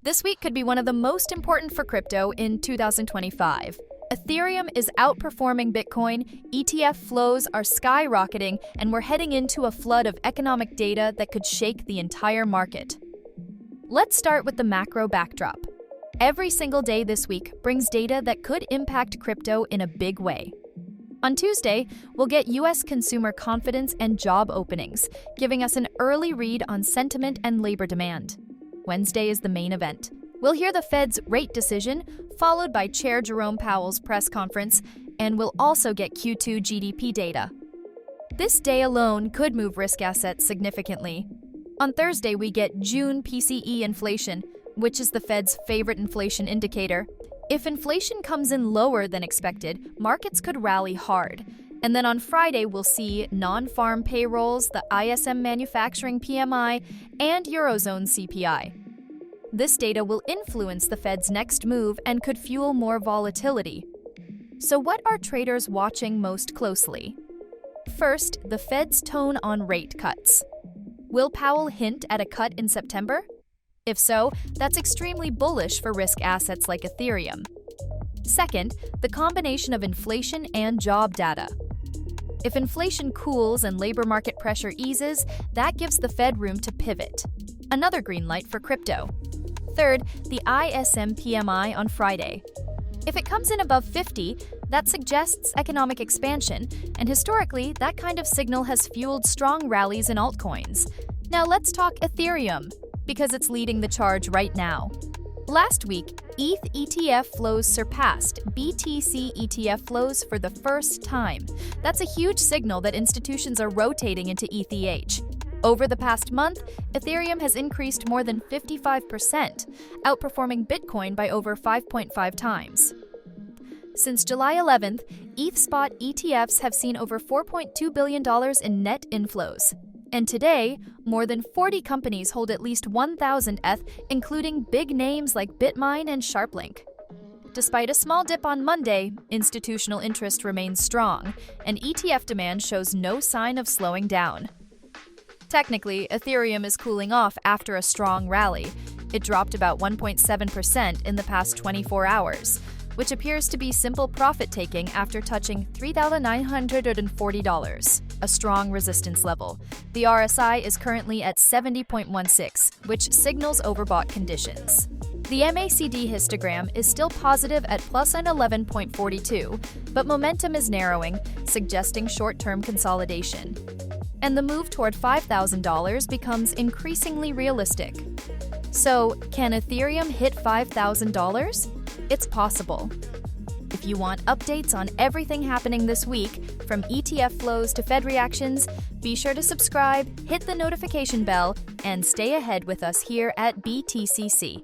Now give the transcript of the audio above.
This week could be one of the most important for crypto in 2025. Ethereum is outperforming Bitcoin, ETF flows are skyrocketing, and we're heading into a flood of economic data that could shake the entire market. Let's start with the macro backdrop. Every single day this week brings data that could impact crypto in a big way. On Tuesday, we'll get U.S. consumer confidence and job openings, giving us an early read on sentiment and labor demand. Wednesday is the main event. We'll hear the Fed's rate decision, followed by Chair Jerome Powell's press conference, and we'll also get Q2 GDP data. This day alone could move risk assets significantly. On Thursday, we get June PCE inflation, which is the Fed's favorite inflation indicator. If inflation comes in lower than expected, markets could rally hard. And then on Friday, we'll see non-farm payrolls, the ISM manufacturing PMI, and Eurozone CPI. This data will influence the Fed's next move and could fuel more volatility. So what are traders watching most closely? First, the Fed's tone on rate cuts. Will Powell hint at a cut in September? If so, that's extremely bullish for risk assets like Ethereum. Second, the combination of inflation and job data. If inflation cools and labor market pressure eases, that gives the Fed room to pivot. Another green light for crypto. Third, the ISM PMI on Friday. If it comes in above 50, that suggests economic expansion, and historically, that kind of signal has fueled strong rallies in altcoins. Now let's talk Ethereum, because it's leading the charge right now. Last week, ETH ETF flows surpassed BTC ETF flows for the first time. That's a huge signal that institutions are rotating into ETH. Over the past month, Ethereum has increased more than 55%, outperforming Bitcoin by over 5.5 times. Since July 11th, ETH spot ETFs have seen over $4.2 billion in net inflows. And today, more than 40 companies hold at least 1,000 ETH, including big names like Bitmine and SharpLink. Despite a small dip on Monday, institutional interest remains strong, and ETF demand shows no sign of slowing down. Technically, Ethereum is cooling off after a strong rally. It dropped about 1.7% in the past 24 hours, which appears to be simple profit-taking after touching $3,940, a strong resistance level. The RSI is currently at 70.16, which signals overbought conditions. The MACD histogram is still positive at plus 11.42, but momentum is narrowing, suggesting short-term consolidation. And the move toward $5,000 becomes increasingly realistic. So, can Ethereum hit $5,000? It's possible. If you want updates on everything happening this week, from ETF flows to Fed reactions, be sure to subscribe, hit the notification bell, and stay ahead with us here at BTCC.